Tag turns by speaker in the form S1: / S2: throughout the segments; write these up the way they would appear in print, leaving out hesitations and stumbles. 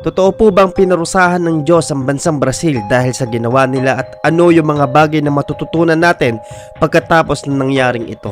S1: Totoo po bang pinarusahan ng Diyos ang bansang Brazil dahil sa ginawa nila at ano yung mga bagay na matututunan natin pagkatapos ng nangyaring ito?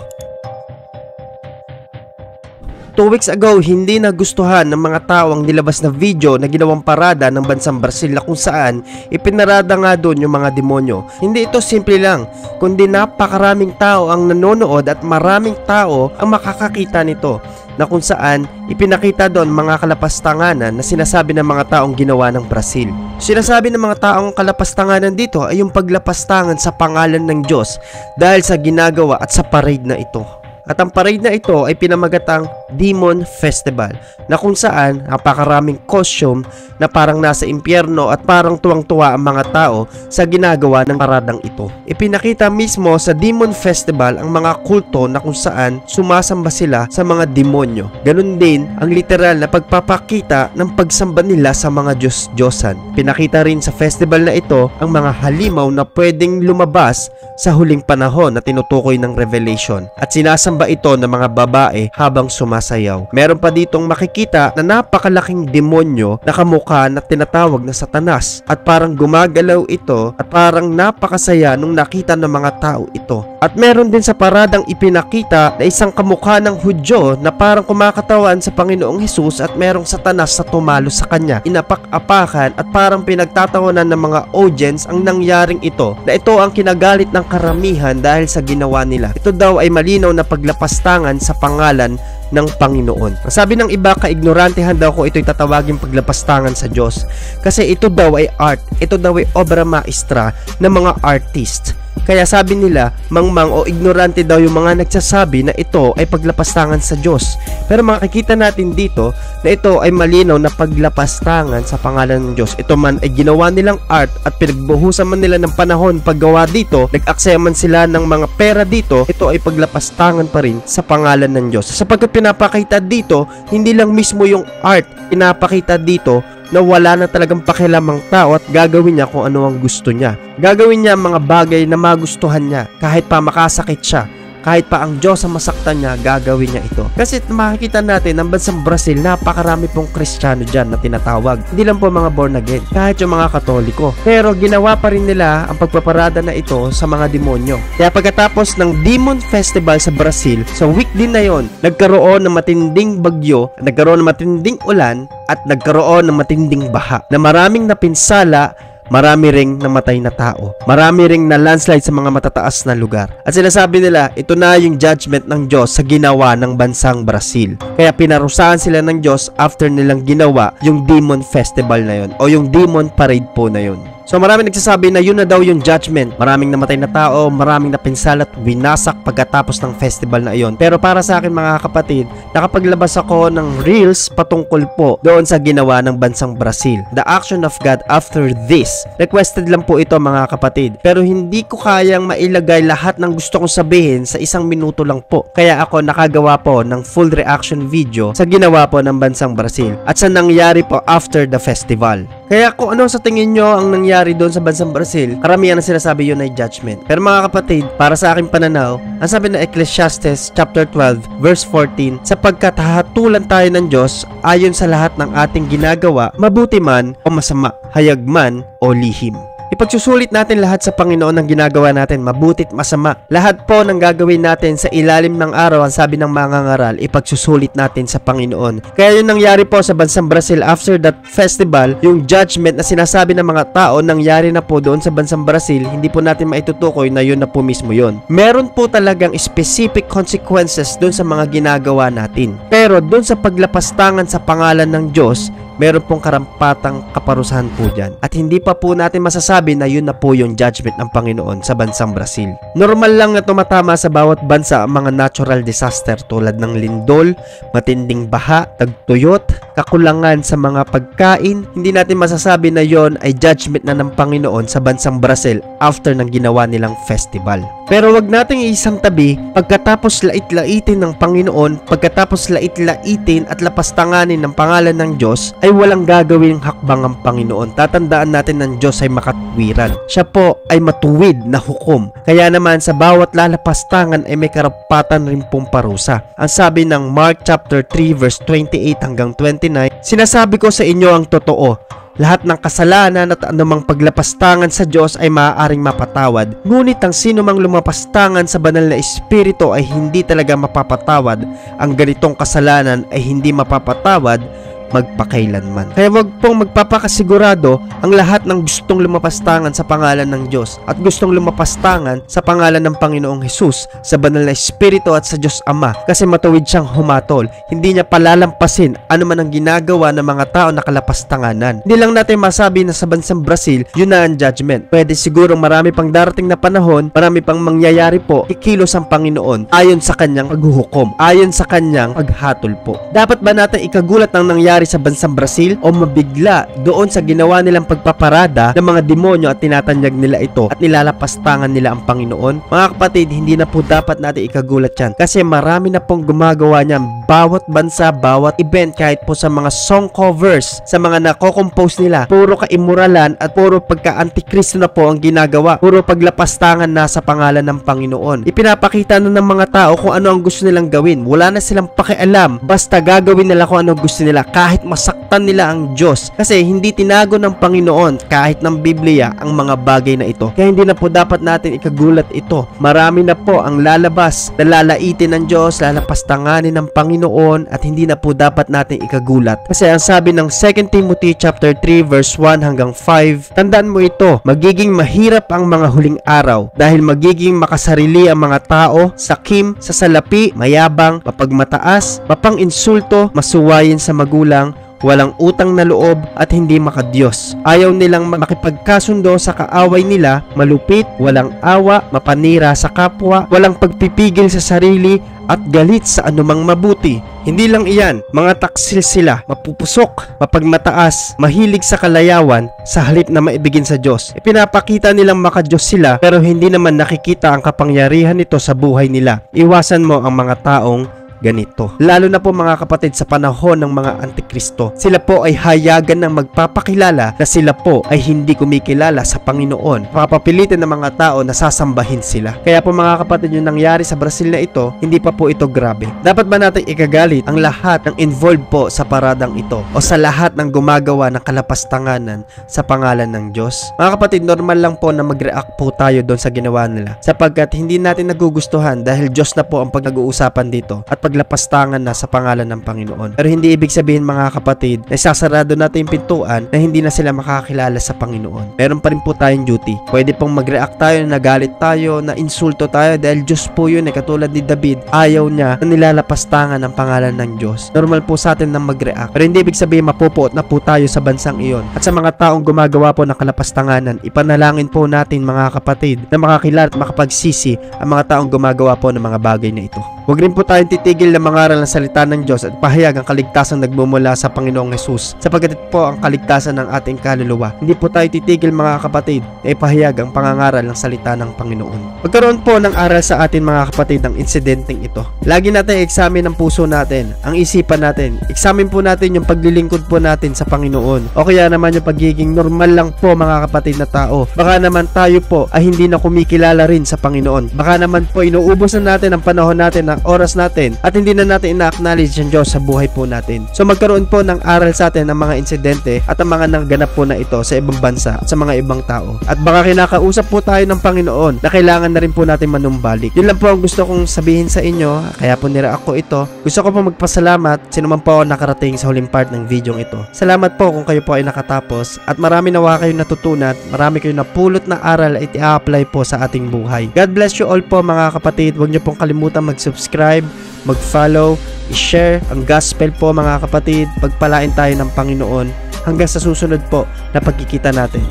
S1: 2 weeks ago, hindi nagustuhan ng mga tao ang nilabas na video na ginawang parada ng bansang Brazil na kung saan ipinarada nga doon yung mga demonyo. Hindi ito simple lang, kundi napakaraming tao ang nanonood at maraming tao ang makakakita nito, na kung saan ipinakita doon mga kalapastanganan na sinasabi ng mga taong ginawa ng Brazil. Sinasabi ng mga taong kalapastanganan dito ay yung paglapastangan sa pangalan ng Diyos dahil sa ginagawa at sa parade na ito. At ang parade na ito ay pinamagatang Demon Festival, na kung saan napakaraming costume na parang nasa impyerno at parang tuwang-tuwa ang mga tao sa ginagawa ng paradang ito. Ipinakita mismo sa Demon Festival ang mga kulto na kung saan sumasamba sila sa mga demonyo. Ganun din ang literal na pagpapakita ng pagsamba nila sa mga Diyos-Diyosan. Pinakita rin sa festival na ito ang mga halimaw na pwedeng lumabas sa huling panahon na tinutukoy ng Revelation, at sinasamba ito ng mga babae habang sumasayaw. Meron pa ditong makikita na napakalaking demonyo na kamukha na tinatawag na Satanas, at parang gumagalaw ito at parang napakasaya nung nakita ng mga tao ito. At meron din sa paradang ipinakita na isang kamukha ng Hudyo na parang kumakatawan sa Panginoong Hesus at merong Satanas na tumalo sa kanya. Inapak-apakan at parang pinagtatawanan ng mga audience ang nangyaring ito, na ito ang kinagalit ng karamihan dahil sa ginawa nila. Ito daw ay malinaw na paglapastangan sa pangalan ng Panginoon. Sabi ng iba, kaignorantehan daw ko ito'y tatawagin paglapastangan sa Diyos, kasi ito daw ay art, ito daw ay obra maestra ng mga artist. Kaya sabi nila, mangmang o ignorante daw yung mga nagsasabi na ito ay paglapastangan sa Diyos. Pero makikita natin dito na ito ay malinaw na paglapastangan sa pangalan ng Diyos. Ito man ay ginawa nilang art at pinagbuhusan man nila ng panahon paggawa dito, nag-aksaya man sila ng mga pera dito, ito ay paglapastangan pa rin sa pangalan ng Diyos. Sapagkat pinapakita dito, hindi lang mismo yung art, pinapakita dito na wala na talagang pakialamang tao at gagawin niya kung ano ang gusto niya. Gagawin niya ang mga bagay na magustuhan niya, kahit pa makasakit siya, kahit pa ang Diyos ang masaktan niya, gagawin niya ito. Kasi makikita natin, ang bansang Brazil, napakarami pong Kristiyano dyan na tinatawag. Hindi lang po mga born again, kahit yung mga Katoliko. Pero ginawa pa rin nila ang pagpaparada na ito sa mga demonyo. Kaya pagkatapos ng Demon Festival sa Brazil, sa week din na yon, nagkaroon ng matinding bagyo, nagkaroon ng matinding ulan, at nagkaroon ng matinding baha, na maraming napinsala, marami ring namatay na tao, marami ring na landslide sa mga matataas na lugar. At sinasabi nila, ito na yung judgment ng Diyos sa ginawa ng bansang Brazil. Kaya pinarusahan sila ng Diyos after nilang ginawa yung Demon Festival na yon, o yung Demon Parade po na yon. So maraming nagsasabi na yun na daw yung judgment. Maraming namatay na tao, maraming napinsala at winasak pagkatapos ng festival na iyon. Pero para sa akin mga kapatid, nakapaglabas ako ng reels patungkol po doon sa ginawa ng bansang Brazil. The action of God after this. Requested lang po ito mga kapatid. Pero hindi ko kayang mailagay lahat ng gusto kong sabihin sa 1 minuto lang po. Kaya ako nakagawa po ng full reaction video sa ginawa po ng bansang Brazil at sa nangyari po after the festival. Kaya kung ano sa tingin nyo ang nangyari doon sa bansang Brazil, karamihan na sinasabi yun ay judgment. Pero mga kapatid, para sa aking pananaw, ang sabi ng Ecclesiastes chapter 12 verse 14, sapagkat hahatulan tayo ng Diyos ayon sa lahat ng ating ginagawa, mabuti man o masama, hayag man o lihim. Ipagsusulit natin lahat sa Panginoon ang ginagawa natin, mabutit masama. Lahat po ng gagawin natin sa ilalim ng araw, ang sabi ng mga ngaral, ipagsusulit natin sa Panginoon. Kaya yun nangyari po sa bansang Brazil after that festival, yung judgment na sinasabi ng mga tao nangyari na po doon sa bansang Brazil, hindi po natin maitutukoy na yun na po mismo yun. Meron po talagang specific consequences doon sa mga ginagawa natin. Pero doon sa paglapastangan sa pangalan ng Diyos, meron pong karampatang kaparusahan po dyan. At hindi pa po natin masasabi na yun na po yung judgment ng Panginoon sa bansang Brazil. Normal lang na tumatama sa bawat bansa ang mga natural disaster tulad ng lindol, matinding baha, tagtuyot, kakulangan sa mga pagkain. Hindi natin masasabi na yon ay judgment na ng Panginoon sa bansang Brazil after ng ginawa nilang festival. Pero wag nating isang tabi, pagkatapos lait-laitin ng Panginoon, pagkatapos lait-laitin at lapastanganin ng pangalan ng Diyos, ay walang gagawin hakbang ang Panginoon. Tatandaan natin ng Diyos ay makatwiran. Siya po ay matuwid na hukom. Kaya naman sa bawat lalapastangan ay may karapatan rin pong parusa. Ang sabi ng Mark chapter 3 verse 28 hanggang 29, Sinasabi ko sa inyo ang totoo. Lahat ng kasalanan at anumang paglapastangan sa Diyos ay maaaring mapatawad. Ngunit ang sino mang lumapastangan sa banal na espiritu ay hindi talaga mapapatawad. Ang ganitong kasalanan ay hindi mapapatawad magpakailanman. Kaya wag pong magpapakasigurado ang lahat ng gustong lumapastangan sa pangalan ng Diyos at gustong lumapastangan sa pangalan ng Panginoong Hesus, sa banal na espiritu at sa Diyos Ama, kasi matuwid siyang humatol. Hindi niya palalampasin anuman ang ginagawa ng mga tao na kalapastanganan. Hindi lang natin masabi na sa bansang Brazil yun na ang judgment. Pwede siguro marami pang darating na panahon, marami pang mangyayari po, kikilos ang Panginoon ayon sa kanyang paghuhukom, ayon sa kanyang paghatol po. Dapat ba natin ikagulat ng nangyari sa bansang Brazil o mabigla doon sa ginawa nilang pagpaparada ng mga demonyo at tinatanyag nila ito at nilalapastangan nila ang Panginoon? Mga kapatid, hindi na po dapat natin ikagulat yan kasi marami na pong gumagawa niyan bawat bansa, bawat event, kahit po sa mga song covers, sa mga nako-compose nila. Puro kaimuralan at puro pagka-antikristo na po ang ginagawa. Puro paglapastangan na sa pangalan ng Panginoon. Ipinapakita na ng mga tao kung ano ang gusto nilang gawin. Wala na silang pakialam. Basta gagawin nila kung ano gusto nila kahit masaktan nila ang Diyos. Kasi hindi tinago ng Panginoon kahit ng Biblia ang mga bagay na ito. Kaya hindi na po dapat natin ikagulat ito. Marami na po ang lalabas na lalaitin ng Diyos, lalapastanganin ng Panginoon at hindi na po dapat natin ikagulat. Kasi ang sabi ng 2 Timothy chapter 3 verse 1 hanggang 5, tandaan mo ito, magiging mahirap ang mga huling araw dahil magiging makasarili ang mga tao, sakim, sasalapi, mayabang, mapagmataas, mapang-insulto, masuwayin sa magulang, walang utang na loob at hindi makadiyos. Ayaw nilang makipagkasundo sa kaaway nila, malupit, walang awa, mapanira sa kapwa, walang pagpipigil sa sarili at galit sa anumang mabuti. Hindi lang iyan, mga taksil sila, mapupusok, mapagmataas, mahilig sa kalayawan sa halip na maibigin sa Diyos. Ipinapakita nilang makadiyos sila pero hindi naman nakikita ang kapangyarihan nito sa buhay nila. Iwasan mo ang mga taong ganito. Lalo na po mga kapatid sa panahon ng mga antikristo. Sila po ay hayagan ng magpapakilala na sila po ay hindi kumikilala sa Panginoon. Papapilitin ng mga tao na sasambahin sila. Kaya po mga kapatid, yung nangyari sa Brazil na ito, hindi pa po ito grabe. Dapat ba natin ikagalit ang lahat ng involved po sa paradang ito o sa lahat ng gumagawa ng kalapastanganan sa pangalan ng Diyos? Mga kapatid, normal lang po na mag-react po tayo doon sa ginawa nila sapagkat hindi natin nagugustuhan dahil Diyos na po ang pag-uusapan dito at paglapastangan na sa pangalan ng Panginoon. Pero hindi ibig sabihin mga kapatid na isasarado natin yung pintuan na hindi na sila makakilala sa Panginoon. Meron pa rin po tayong duty. Pwede pong mag-react tayo, na nagalit tayo, na insulto tayo dahil Diyos po yun eh. Katulad ni David, ayaw niya na nilalapastangan ang pangalan ng Diyos. Normal po sa atin na mag-react. Pero hindi ibig sabihin mapupuot na po tayo sa bansang iyon. At sa mga taong gumagawa po ng kalapastanganan, ipanalangin po natin mga kapatid na makakilala at makapagsisi ang mga taong gumagawa po ng mga bagay na ito. Huwag rin po tayong titigil na mangaral ng salita ng Diyos at pahayag ang kaligtasan nagmumula sa Panginoong Hesus, sapagkat ito po ang kaligtasan ng ating kaluluwa. Hindi po tayo titigil mga kapatid na ipahayag ang pangangaral ng salita ng Panginoon. Magkaroon po ng aral sa atin mga kapatid ng insidenteng ito. Lagi natin examine ang puso natin, ang isipan natin. Examine po natin yung paglilingkod po natin sa Panginoon. O kaya naman yung pagiging normal lang po mga kapatid na tao. Baka naman tayo po ay hindi na kumikilala rin sa Panginoon. Baka naman po inuubos na natin ang panahon natin, ang oras natin, at hindi na natin ina-acknowledge ang Diyos sa buhay po natin. So magkaroon po ng aral sa atin ng mga insidente at ang mga nangganap po na ito sa ibang bansa at sa mga ibang tao. At baka kinakausap po tayo ng Panginoon na kailangan na rin po natin manumbalik. Yun lang po ang gusto kong sabihin sa inyo, kaya po nira-react ko ito. Gusto ko po magpasalamat sino man po ako nakarating sa huling part ng video ito. Salamat po kung kayo po ay nakatapos at marami nawa kayong natutunan, marami kayong napulot na aral at i-apply po sa ating buhay. God bless you all po mga kapatid. Huwag niyo pong kalimutan mag-subscribe, mag-follow, i-share ang gospel po mga kapatid. Pagpalain tayo ng Panginoon hanggang sa susunod po na pagkikita natin.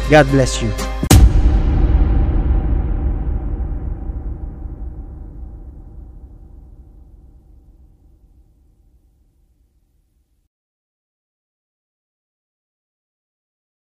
S1: God bless you.